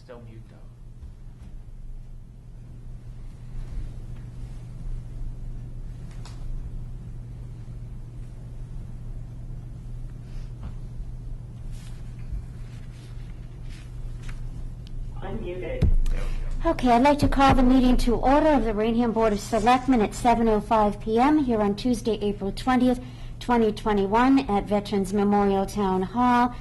still mute though. Unmuted. Okay, I'd like to call the meeting to order of the Raynham Board of Selectmen at 7:05 p.m. here on Tuesday, April 20th, 2021 at Veterans Memorial Town Hall,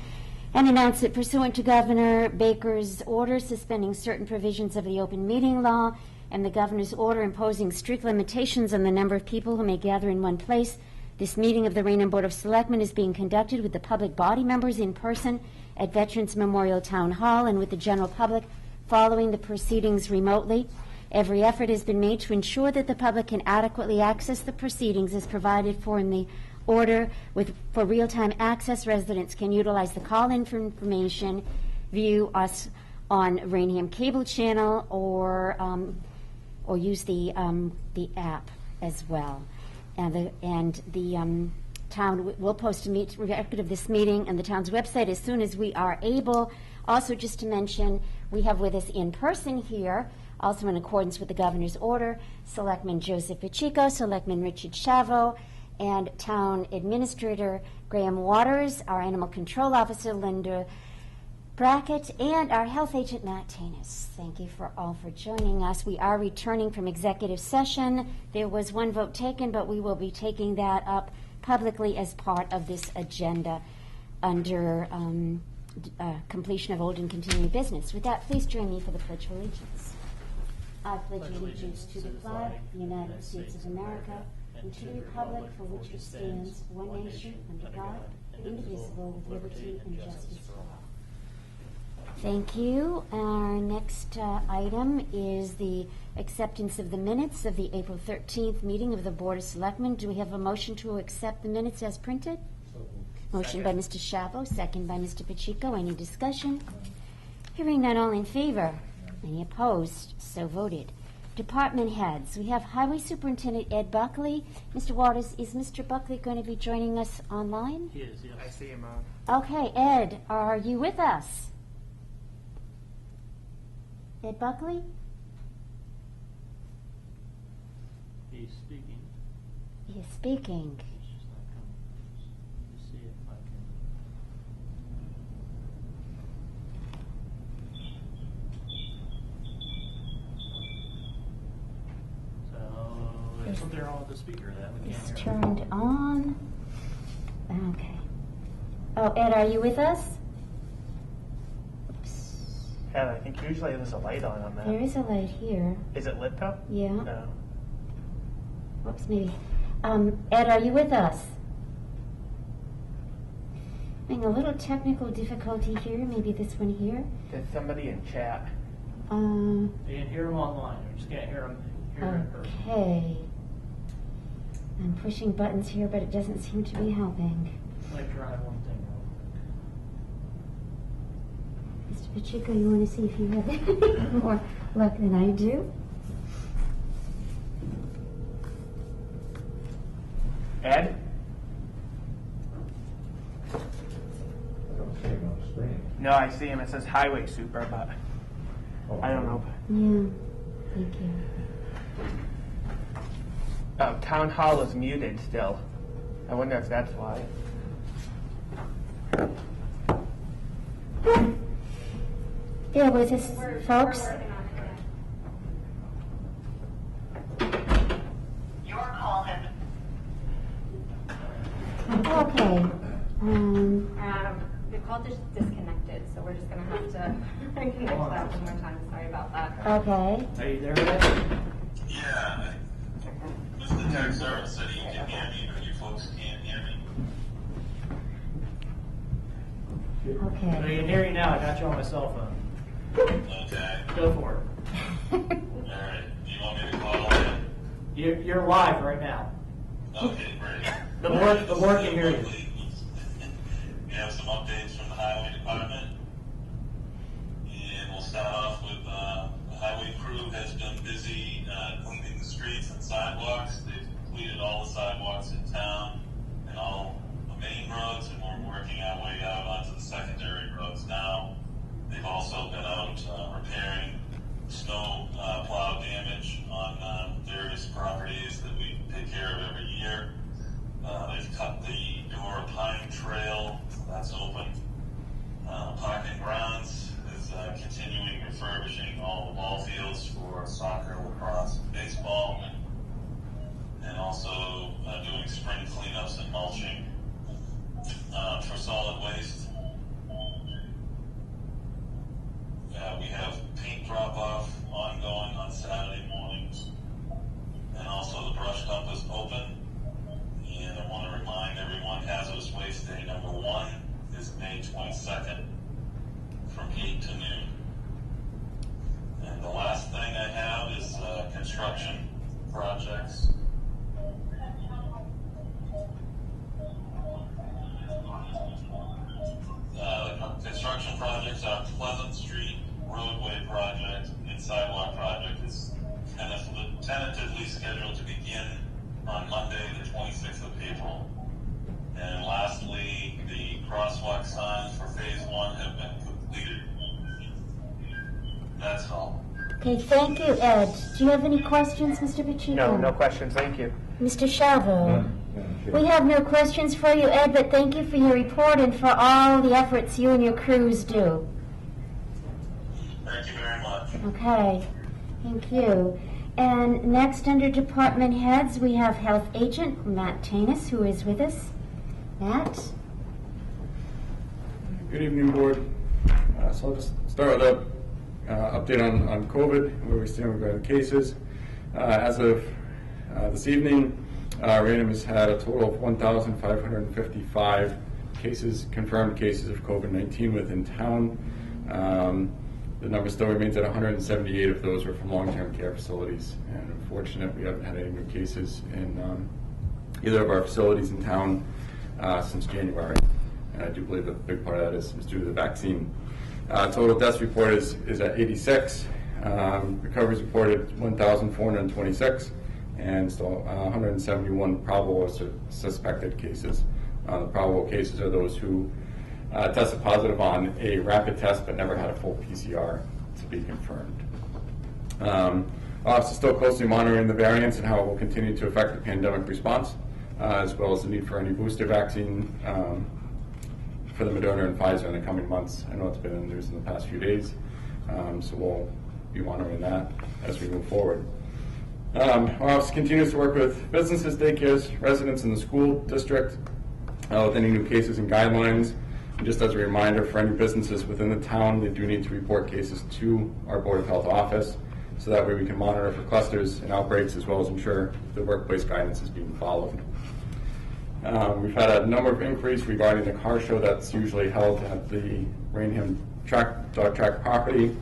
and announce that pursuant to Governor Baker's order suspending certain provisions of the open meeting law and the governor's order imposing strict limitations on the number of people who may gather in one place, this meeting of the Raynham Board of Selectmen is being conducted with the public body members in person at Veterans Memorial Town Hall and with the general public following the proceedings remotely. Every effort has been made to ensure that the public can adequately access the proceedings as provided for in the order. For real-time access, residents can utilize the call-in for information, view us on Raynham Cable Channel, or use the app as well. And the town will post a record of this meeting on the town's website as soon as we are able. Also, just to mention, we have with us in person here, also in accordance with the governor's order, Selectman Joseph Pacheco, Selectman Richard Chavo, and Town Administrator Graham Waters, our Animal Control Officer Linda Brackett, and our Health Agent Matt Tanis. Thank you all for joining us. We are returning from executive session. There was one vote taken, but we will be taking that up publicly as part of this agenda under completion of old and continuing business. With that, please join me for the Pledge of Allegiance. I pledge allegiance to the flag of the United States of America and to the republic for which it stands, one nation, under God, indivisible, with liberty and justice for all. Thank you. Our next item is the acceptance of the minutes of the April 13th meeting of the Board of Selectmen. Do we have a motion to accept the minutes as printed? Motion by Mr. Chavo, second by Mr. Pacheco. Any discussion? Hearing none, all in favor? Any opposed? So voted. Department heads. We have Highway Superintendent Ed Buckley. Mr. Waters, is Mr. Buckley going to be joining us online? He is, yes. I see him Okay, Ed, are you with us? Ed Buckley? He's speaking. He is speaking. It's just not coming. Let me see if I can. So there's something wrong with the speaker that we can't It's hear. turned on. Okay. Oh, Ed, are you with us? Yeah, I think usually there's a light on that. There is a light here. Is it lit though? Yeah. No. Whoops, maybe. Ed, are you with us? Having a little technical difficulty here. Maybe this one here. There's somebody in chat. You can hear him online. We just can't hear him in person. Okay. I'm pushing buttons here, but it doesn't seem to be helping. Let me try one thing real Mr. Pacheco, you want to see if you have any more luck than I do? Ed? I don't see him on the screen. No, I see him. It says Highway Super, but I don't know. Yeah, thank you. Town Hall is muted still. I wonder if that's why. Bear with us, folks. Your call has Okay. The call just disconnected, so we're just going to have to reconnect that one more time. Sorry about that. Okay. Are you there yet? Yeah, Mr. Tech Service said he can hear me, but you folks can't hear me. Okay. So you can hear you now. I got you on my cell phone. Okay. Go for it. Alright. Do you want me to call in? You're live right now. Okay, great. The board can hear you. We have some updates from the highway department. And we'll start off with the highway crew has been busy cleaning the streets and sidewalks. They've completed all the sidewalks in town and all the main roads, and we're working our way out onto the secondary roads now. They've also been out May 22nd from 8 to noon. And the last thing I have is construction projects. Construction projects are Pleasant Street roadway project and sidewalk project is tentatively scheduled to begin on Monday, the 26th of April. And lastly, the crosswalk signs for phase 1 have been completed. That's all. Okay, thank you, Ed. Do you have any questions, Mr. Pacheco? No questions, thank you. Mr. Shalvo? None, Chair. We have no questions for you, Ed, but thank you for your report and for all the efforts you and your crews do. Thank you very much. Okay, thank you. And next, under department heads, we have Health Agent Matt Tanis, who is with us. Matt? Good evening, Board. So I'll just start with an update on COVID, where we stand regarding cases. As of this evening, Raynham has had a total of 1,555 cases, confirmed cases of COVID-19 within town. The number still remains at 178 of those were from long-term care facilities. And unfortunately, we haven't had any new cases in either of our facilities in town since January. And I do believe that a big part of that is due to the vaccine. Total deaths reported is at 86. Recoveries reported 1,426. And still 171 probable or suspected cases. The probable cases are those who tested positive on a rapid test but never had a full PCR to be confirmed. Office is still closely monitoring the variants and how it will continue to affect the pandemic response, as well as the need for any booster vaccine for the Moderna and Pfizer in the coming months. I know it's been in the news in the past few days, so we'll be monitoring that as we move forward. Our office continues to work with businesses, daycares, residents in the school district with any new cases and guidelines. And just as a reminder, for any businesses within the town, they do need to report cases to our Board of Health office, so that way we can monitor for clusters and outbreaks, as well as ensure the workplace guidance is being followed. We've had a number of inquiries regarding the car show that's usually held at the Raynham dog track property,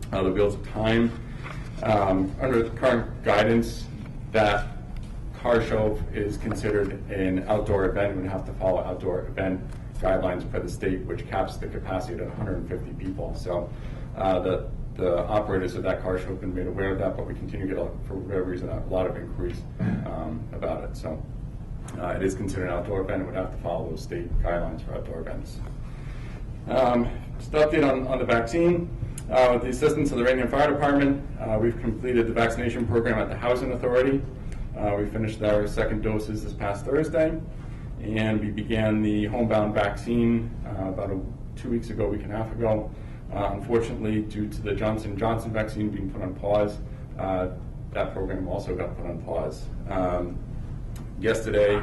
the Wheels of Time. Under the current guidance, that car show is considered an outdoor event. We would have to follow outdoor event guidelines for the state, which caps the capacity at 150 people. So the operators of that car show have been made aware of that, but we continue to get, for whatever reason, a lot of inquiries about it. So it is considered an outdoor event and would have to follow those state guidelines for outdoor events. Just an update on the vaccine. With the assistance of the Raynham Fire Department, we've completed the vaccination program at the Housing Authority. We finished our second doses this past Thursday, and we began the homebound vaccine about 2 weeks ago, week and a half ago. Unfortunately, due to the Johnson & Johnson vaccine being put on pause, that program also got put on pause. Yesterday,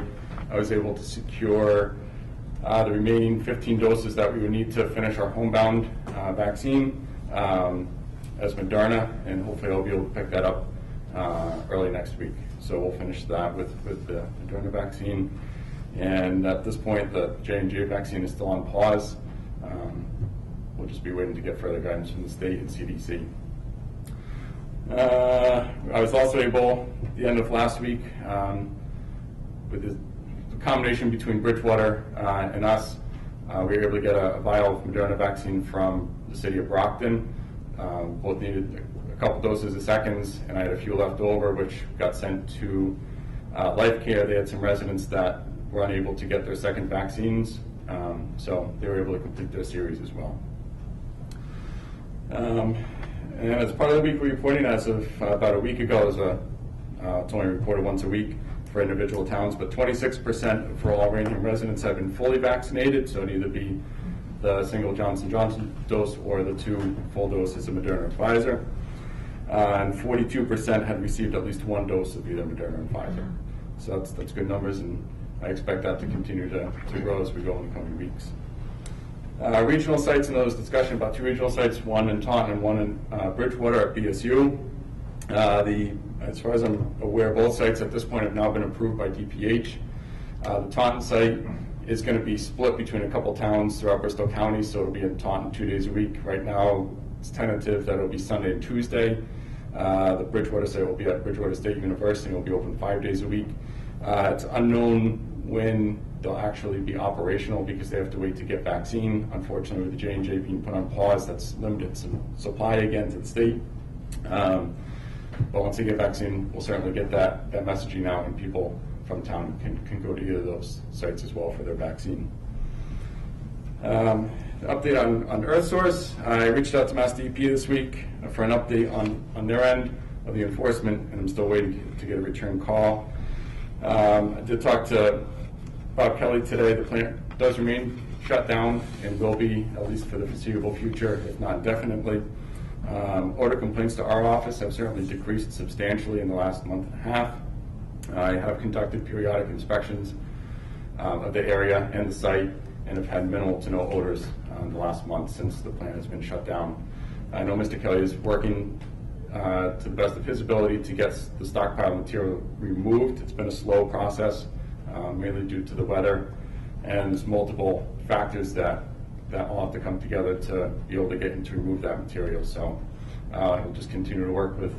I was able to secure the remaining 15 doses that we would need to finish our homebound vaccine as Moderna, and hopefully I'll be able to pick that up early next week. So we'll finish that with the Moderna vaccine. And at this point, the J&J vaccine is still on pause. We'll just be waiting to get further guidance from the state and CDC. I was also able, at the end of last week, with the combination between Bridgewater and us, we were able to get a vial of Moderna vaccine from the city of Brockton. Both needed a couple doses of seconds, and I had a few left over, which got sent to Life Care. They had some residents that were unable to get their second vaccines, so they were able to complete their series as well. And as part of the weekly reporting, as of about a week ago, it's only reported once a week for individual towns, but 26% for all Raynham residents have been fully vaccinated, so it'd either be the single Johnson & Johnson dose or the 2 full doses of Moderna and Pfizer. And 42% had received at least 1 dose of either Moderna and Pfizer. So that's good numbers, and I expect that to continue to grow as we go in the coming weeks. Regional sites, and there was discussion about 2 regional sites, one in Taunton and one in Bridgewater at BSU. As far as I'm aware, both sites at this point have now been approved by DPH. The Taunton site is going to be split between a couple towns throughout Bristol County, so it'll be in Taunton 2 days a week. Right now, it's tentative that it'll be Sunday and Tuesday. The Bridgewater site will be at Bridgewater State University and will be open 5 days a week. It's unknown when they'll actually be operational because they have to wait to get vaccine. Unfortunately, with the J&J being put on pause, that's limited some supply again to the state. But once they get vaccine, we'll certainly get that messaging out, and people from town can go to either of those sites as well for their vaccine. Update on EarthSource. I reached out to Mass DEP this week for an update on their end of the enforcement, and I'm still waiting to get a return call. I did talk to Bob Kelly today. The plant does remain shut down and will be, at least for the foreseeable future, if not indefinitely. Order complaints to our office have certainly decreased substantially in the last month and a half. I have conducted periodic inspections of the area and the site and have had minimal to no odors the last month since the plant has been shut down. I know Mr. Kelly is working to the best of his ability to get the stockpile material removed. It's been a slow process, mainly due to the weather, and there's multiple factors that all have to come together to be able to get him to remove that material. So we'll just continue to work with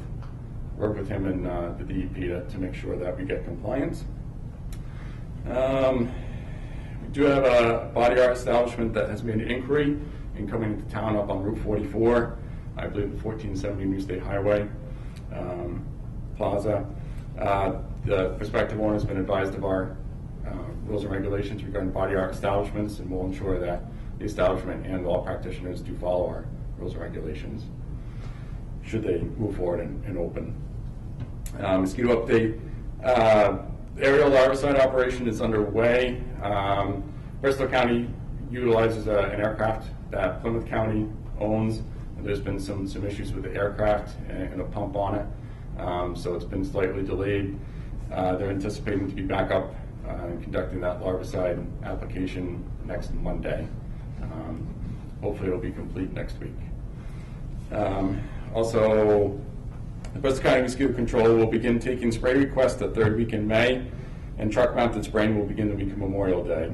him and the DEP to make sure that we get compliance. We do have a body art establishment that has made an inquiry in coming into town up on Route 44, I believe the 1470 New State Highway Plaza. The prospective owner has been advised of our rules and regulations regarding body art establishments, and we'll ensure that the establishment and all practitioners do follow our rules and regulations should they move forward and open. Mosquito update. Aerial larvicide operation is underway. Bristol County utilizes an aircraft that Plymouth County owns, and there's been some issues with the aircraft and a pump on it, so it's been slightly delayed. They're anticipating to be back up and conducting that larvicide application next Monday. Hopefully it'll be complete next week. Also, the Bristol County Mosquito Control will begin taking spray requests the third week in May, and truck-mounted spraying will begin the week of Memorial Day.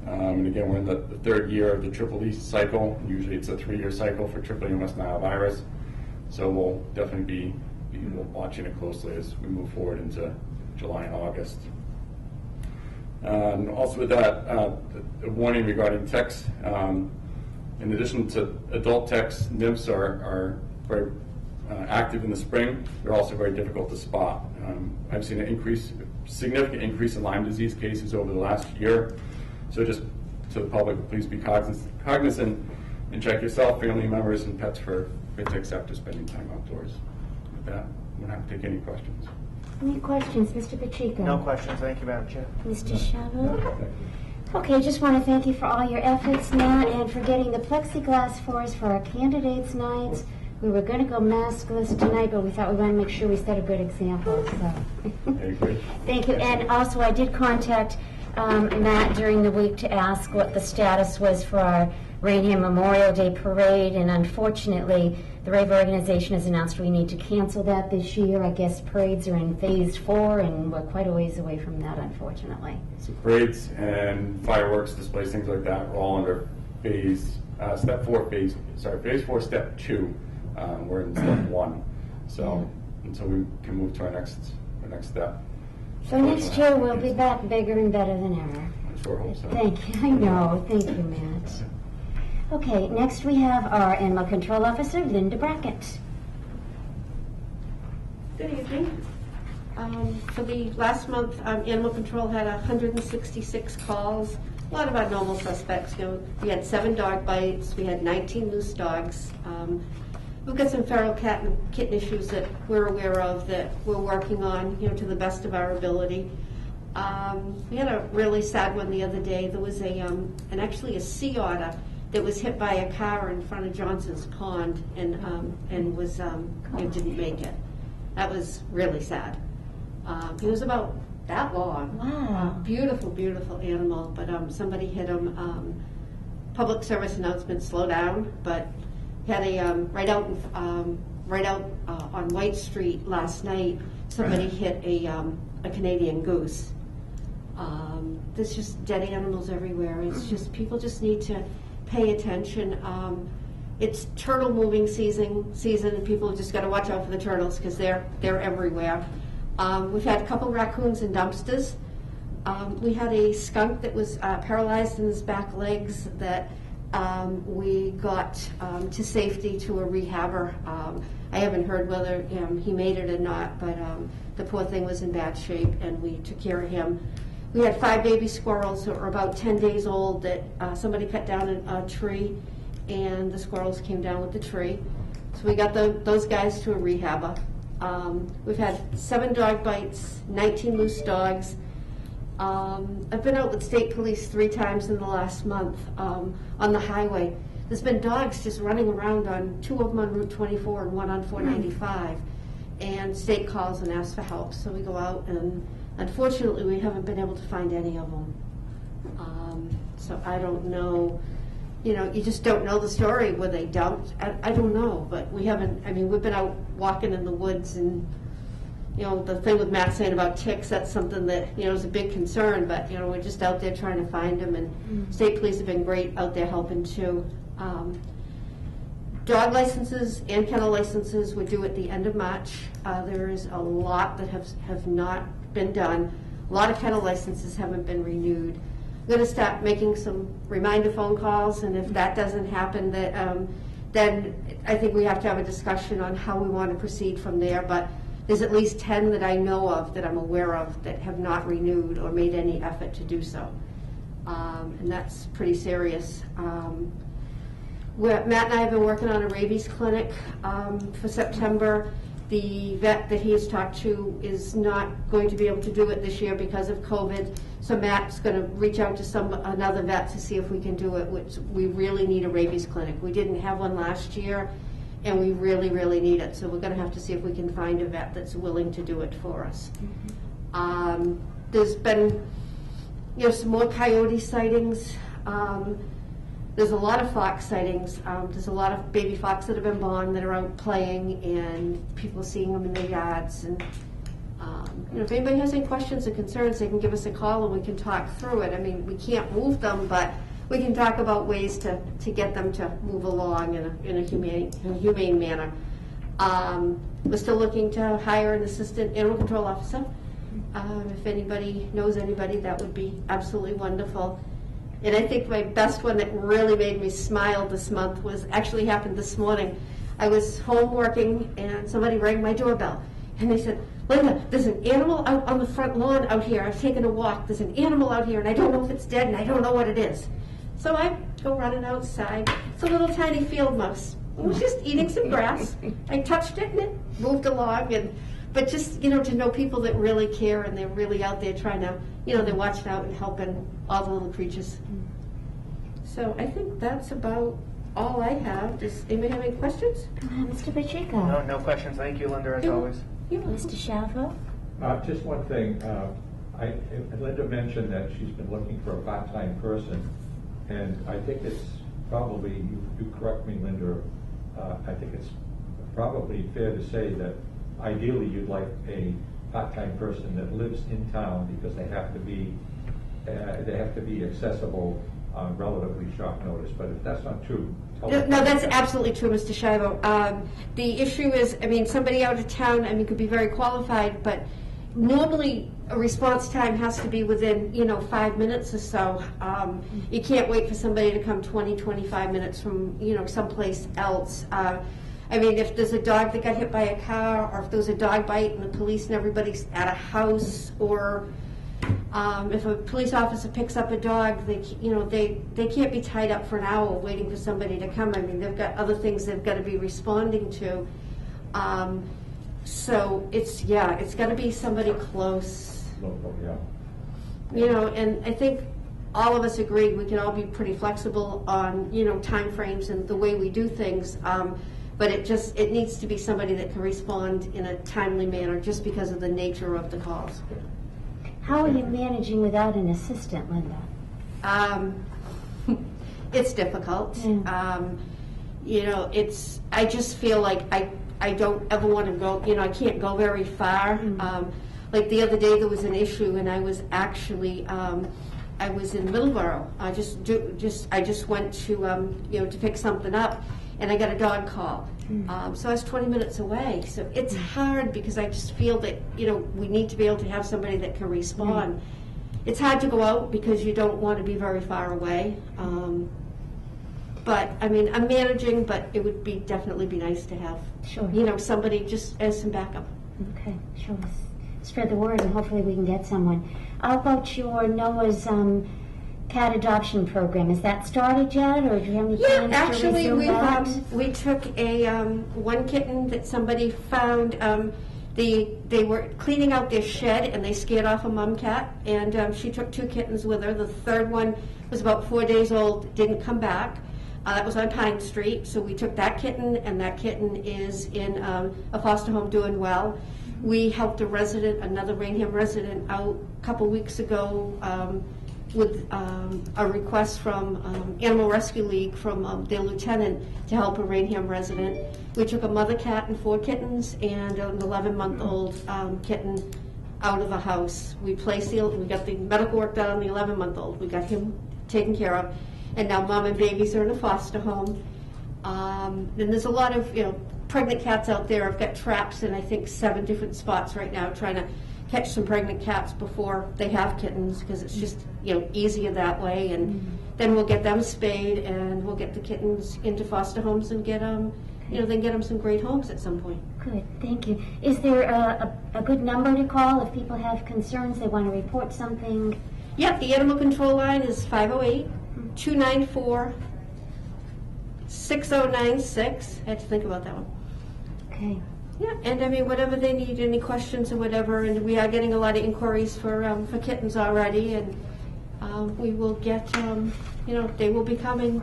And again, we're in the third year of the Triple E cycle. Usually it's a 3-year cycle for Triple E and West Nile virus. So we'll definitely be watching it closely as we move forward into July and August. Also with that, a warning regarding ticks. In addition to adult ticks, nymphs are very active in the spring. They're also very difficult to spot. I've seen a significant increase in Lyme disease cases over the last year. So just to the public, please be cognizant and check yourself, family members, and pets for ticks after spending time outdoors. With that, I'm going to have to take any questions. Any questions, Mr. Pacheco? No questions. Thank you, Madam Chair. Mr. Chabot? Okay, just want to thank you for all your efforts, Matt, and for getting the plexiglass for us for our candidates' nights. We were going to go maskless tonight, but we thought we wanted to make sure we set a good example. So. Thank you. And also, I did contact Matt during the week to ask what the status was for our Raynham Memorial Day Parade, and unfortunately, the Rave organization has announced we need to cancel that this year. I guess parades are in phase 4, and we're quite a ways away from that, unfortunately. So parades and fireworks displays, things like that, are all under phase 4, step 2. We're in step 1, so until we can move to our next step. So next year we'll be back bigger and better than ever. I sure hope so. Thank you. I know. Thank you, Matt. Okay, next we have our Animal Control Officer, Linda Brackett. Good evening. For the last month, Animal Control had 166 calls. A lot of our normal suspects. We had 7 dog bites. We had 19 loose dogs. We've got some feral cat and kitten issues that we're aware of that we're working on, to the best of our ability. We had a really sad one the other day. There was actually a sea otter that was hit by a car in front of Johnson's Pond and was didn't make it. That was really sad. He was about that long. Wow. Beautiful, beautiful animal, but somebody hit him. Public service announcement: slow down. But had a right out on White Street last night. Somebody hit a Canadian goose. There's just dead animals everywhere. It's just, people just need to pay attention. It's turtle moving season, and people just got to watch out for the turtles because they're everywhere. We've had a couple raccoons in dumpsters. We had a skunk that was paralyzed in his back legs that we got to safety to a rehabber. I haven't heard whether he made it or not, but the poor thing was in bad shape, and we took care of him. We had 5 baby squirrels that were about 10 days old that somebody cut down a tree, and the squirrels came down with the tree. So we got those guys to a rehabber. We've had 7 dog bites, 19 loose dogs. I've been out with state police 3 times in the last month on the highway. There's been dogs just running around on 2 of them on Route 24 and 1 on 495, and state calls and asks for help. So we go out, and unfortunately we haven't been able to find any of them. So I don't know, you just don't know the story. Were they dumped? I don't know, but we haven't. I mean, we've been out walking in the woods, and the thing with Matt saying about ticks, that's something that, is a big concern, but, we're just out there trying to find them, and state police have been great out there helping too. Dog licenses and kennel licenses were due at the end of March. There is a lot that have not been done. A lot of kennel licenses haven't been renewed. I'm going to start making some reminder phone calls, and if that doesn't happen, then I think we have to have a discussion on how we want to proceed from there. But there's at least 10 that I know of, that I'm aware of, that have not renewed or made any effort to do so. And that's pretty serious. Matt and I have been working on a rabies clinic for September. The vet that he has talked to is not going to be able to do it this year because of COVID. So Matt's going to reach out to another vet to see if we can do it, which we really need a rabies clinic. We didn't have one last year, and we really, really need it. So we're going to have to see if we can find a vet that's willing to do it for us. There's been, some more coyote sightings. There's a lot of fox sightings. There's a lot of baby fox that have been born that are out playing, and people seeing them in their yards. And if anybody has any questions or concerns, they can give us a call and we can talk through it. I mean, we can't move them, but we can talk about ways to get them to move along in a humane manner. We're still looking to hire an assistant animal control officer. If anybody knows anybody, that would be absolutely wonderful. And I think my best one that really made me smile this month actually happened this morning. I was home working, and somebody rang my doorbell, and they said, "Linda, there's an animal out on the front lawn out here. I've taken a walk. There's an animal out here, and I don't know if it's dead, and I don't know what it is." So I go running outside. It's a little tiny field mouse. It was just eating some grass. I touched it, and it moved along. But just, to know people that really care, and they're really out there trying to, they're watching out and helping all the little creatures. So I think that's about all I have. Does anybody have any questions? Mr. Pacheco? No questions. Thank you, Linda, as always. Mr. Shalvo? Just one thing. Linda mentioned that she's been looking for a part-time person, and I think it's probably, you correct me, Linda, I think it's probably fair to say that ideally you'd like a part-time person that lives in town, because they have to be accessible on relatively short notice. But if that's not true, No, that's absolutely true, Mr. Shivo. The issue is, somebody out of town, could be very qualified, but normally a response time has to be within, 5 minutes or so. You can't wait for somebody to come 20, 25 minutes from, someplace else. If there's a dog that got hit by a car, or if there's a dog bite and the police and everybody's at a house, or if a police officer picks up a dog, they can't be tied up for an hour waiting for somebody to come. They've got other things they've got to be responding to. So it's got to be somebody close. local, yeah. And I think all of us agree we can all be pretty flexible on, time frames and the way we do things. But it needs to be somebody that can respond in a timely manner, just because of the nature of the calls. How are you managing without an assistant, Linda? It's difficult. I just feel like I don't ever want to go, I can't go very far. like the other day there was an issue and I was actually, I was in Middleborough. I just went to, you know, to pick something up, and I got a dog call. So I was 20 minutes away. So it's hard because I just feel that, you know, we need to be able to have somebody that can respond. It's hard to go out because you don't want to be very far away. But I mean, I'm managing, but it would be definitely be nice to have, Sure. you know, somebody just as some backup. Okay, sure. Spread the word and hopefully we can get someone. How about your Noah's cat adoption program? Is that started yet, or do you have any Yeah, plans to actually, resume that? we took a one kitten that somebody found. They were cleaning out their shed and they scared off a mom cat, and she took 2 kittens with her. The third one was about 4 days old, didn't come back. That was on Pine Street, so we took that kitten, and that kitten is in a foster home doing well. We helped a resident, another Raynham resident, out a couple weeks ago with a request from Animal Rescue League from their lieutenant to help a Raynham resident. We took a mother cat and 4 kittens and an 11-month-old kitten out of the house. We got the medical work done on the 11-month-old. We got him taken care of. And now mom and babies are in a foster home. And there's a lot of, you know, pregnant cats out there. I've got traps in, I think, 7 different spots right now trying to catch some pregnant cats before they have kittens, because it's just, you know, easier that way. And then we'll get them spayed and we'll get the kittens into foster homes and get them, you know, then get them some great homes at some point. Good, thank you. Is there a good number to call if people have concerns, they want to report something? Yep, the animal control line is 508-294-6096. I had to think about that one. Okay. Yeah, and I mean, whatever they need, any questions or whatever, and we are getting a lot of inquiries for kittens already, and we will get, you know, they will be coming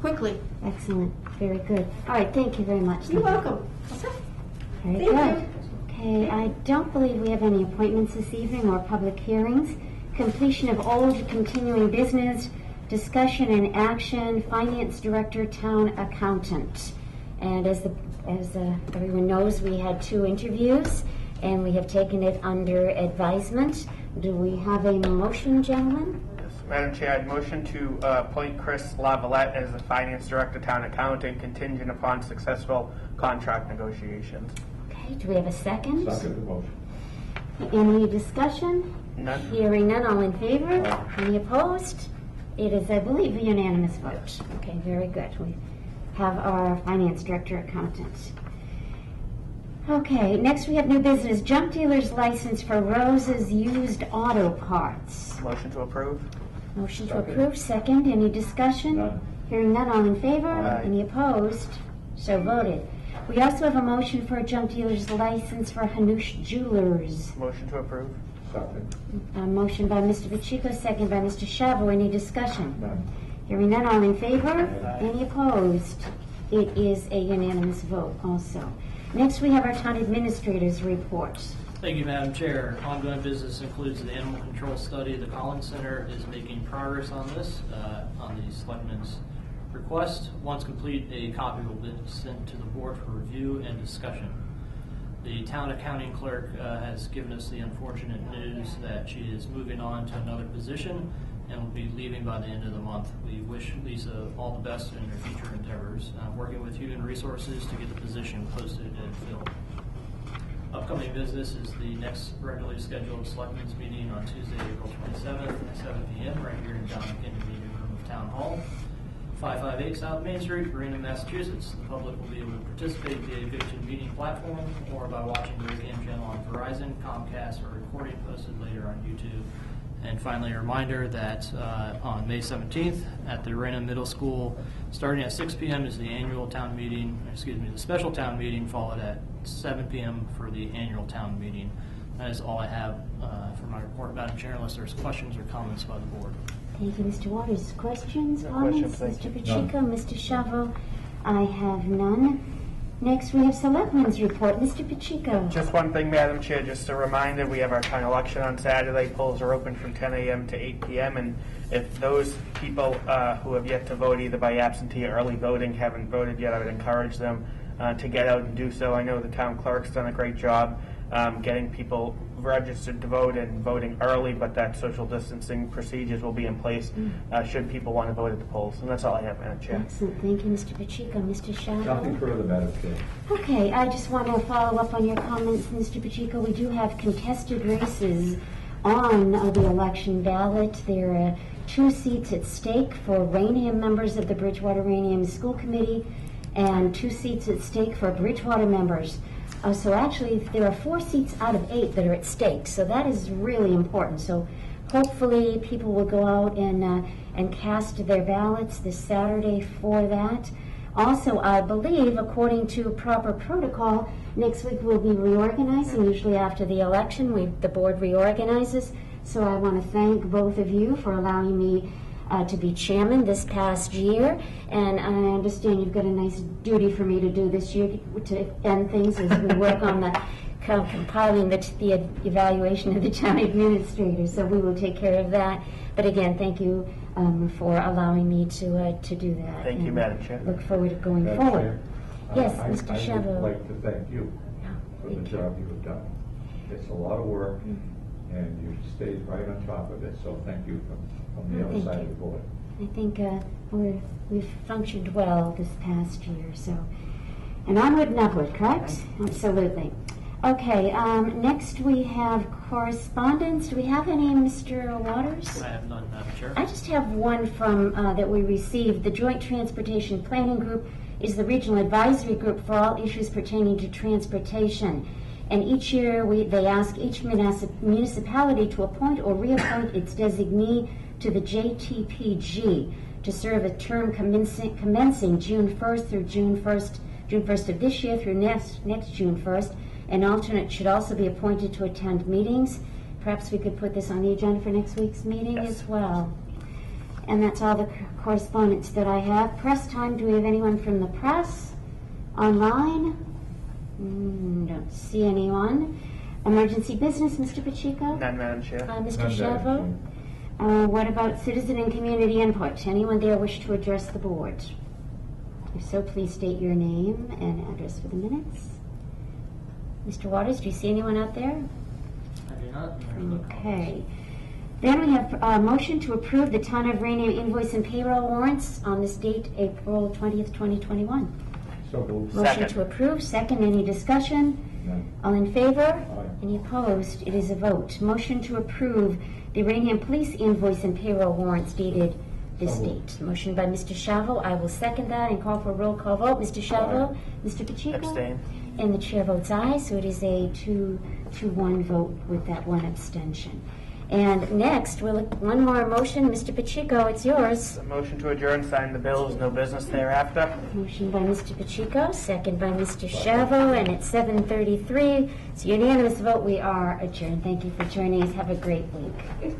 quickly. Excellent, very good. All right, thank you very much. You're welcome. Very Thank good. you. Okay, I don't believe we have any appointments this evening or public hearings. Completion of old continuing business, discussion and action, finance director, town accountant. And as everyone knows, we had 2 interviews and we have taken it under advisement. Do we have a motion, gentlemen? Yes, Madam Chair, I'd motion to appoint Chris Lavalette as the Finance Director, Town Accountant, contingent upon successful contract negotiations. Okay, do we have a second? Second the motion. Any discussion? None. Hearing none, all in favor? Any opposed? It is, I believe, a unanimous vote. Okay, very good. We have our finance director accountant. Okay, next we have new business, junk dealer's license for Rose's used auto parts. Motion to approve. Motion to Second. approve, second. Any discussion? None. Hearing none, all in favor? Aye. Any opposed? So voted. We also have a motion for a junk dealer's license for Hanush Jewelers. Motion to approve. Second. A motion by Mr. Pacheco, second by Mr. Shavo. Any discussion? None. Hearing none, all in favor? Aye. Any opposed? It is a unanimous vote also. Next, we have our town administrator's report. Thank you, Madam Chair. Ongoing business includes the animal control study. The Collins Center is making progress on this, on the Selectmen's request. Once complete, a copy will be sent to the board for review and discussion. The town accounting clerk has given us the unfortunate news that she is moving on to another position and will be leaving by the end of the month. We wish Lisa all the best in her future endeavors, working with Human Resources to get the position posted and filled. Upcoming business is the next regularly scheduled Selectmen's meeting on Tuesday, April 27th at 7 p.m. right here in John McKinney Meeting Room of Town Hall, 558 South Main Street, Raynham, Massachusetts. The public will be able to participate via Vision Meeting platform or by watching the Raynham Channel on Verizon, Comcast, or recording posted later on YouTube. And finally, a reminder that on May 17th at the Raynham Middle School, starting at 6 p.m. is the annual town meeting, the special town meeting, followed at 7 p.m. for the annual town meeting. That is all I have for my report, Madam Chair, unless there's questions or comments by the board. Thank you, Mr. Waters. Questions, No comments? questions, Mr. thank Pacheco, Mr. Shavo? I have none. Next, we have Selectmen's report. Mr. Pacheco. Just one thing, Madam Chair, just a reminder, we have our town election on Saturday. Polls are open from 10 a.m. to 8 p.m. And if those people who have yet to vote, either by absentee or early voting, haven't voted yet, I would encourage them to get out and do so. I know the town clerk's done a great job getting people registered to vote and voting early, but that social distancing procedures will be in place should people want to vote at the polls. And that's all I have, Madam Chair. Excellent, thank you, Mr. Pacheco. Mr. Shallow? Nothing further, Madam Chair. Okay, I just want to follow up on your comments, Mr. Pacheco. We do have contested races on the election ballot. There are 2 seats at stake for Raynham members of the Bridgewater-Raynham School Committee and 2 seats at stake for Bridgewater members. So actually, there are 4 seats out of 8 that are at stake, so that is really important. So hopefully people will go out and cast their ballots this Saturday for that. Also, I believe, according to proper protocol, next week we'll be reorganizing. Usually after the election, the board reorganizes. So I want to thank both of you for allowing me to be chairman this past year. And I understand you've got a nice duty for me to do this year to end things as we work on the compiling the evaluation of the town administrator. So we will take care of that. But again, thank you for allowing me to do that. Thank you, And Madam Chair. Look forward to going Madam forward. Chair, Yes, Mr. I Shallow. would like to thank you for the Thank you. job you've done. It's a lot of work, and you've stayed right on top of it, so thank you from the Well, other thank side you. of the board. I think we've functioned well this past year, so. And onward and upward, correct? Absolutely. Okay, next we have correspondence. Do we have any, Mr. Waters? I have none, Madam Chair. I just have one from, that we received. The Joint Transportation Planning Group is the regional advisory group for all issues pertaining to transportation. And each year, they ask each municipality to appoint or reappoint its designee to the JTPG to serve a term commencing June 1st through June 1st of this year through next June 1st. An alternate should also be appointed to attend meetings. Perhaps we could put this on the agenda for next week's meeting as well. And that's all the correspondence that I have. Press time, do we have anyone from the press? Online? Don't see anyone. Emergency business, Mr. Pacheco? None, Madam Chair. Mr. None, Madam Shavo? What about citizen and community input? Anyone there wish to address the board? If so, please state your name and address for the minutes. Mr. Waters, do you see anyone out there? I do not. Okay. Then we have a motion to approve the Town of Raynham invoice and payroll warrants on this date, April 20th, 2021. So moved. Motion Second. to approve. Second. Any discussion? None. All in favor? Aye. Any opposed? It is a vote. Motion to approve the Raynham Police invoice and payroll warrants dated this So moved. date. Motion by Mr. Shavo. I will second that and call for a roll call vote. Mr. Shavo? Mr. Pacheco? Abstain. And the chair votes aye, so it is a 2-1 vote with that one abstention. And next, one more motion. Mr. Pacheco, it's yours. A motion to adjourn, sign the bills, no business thereafter. Motion by Mr. Pacheco, second by Mr. Shavo, and it's 7:33. It's a unanimous vote. We are adjourned. Thank you for joining us. Have a great week.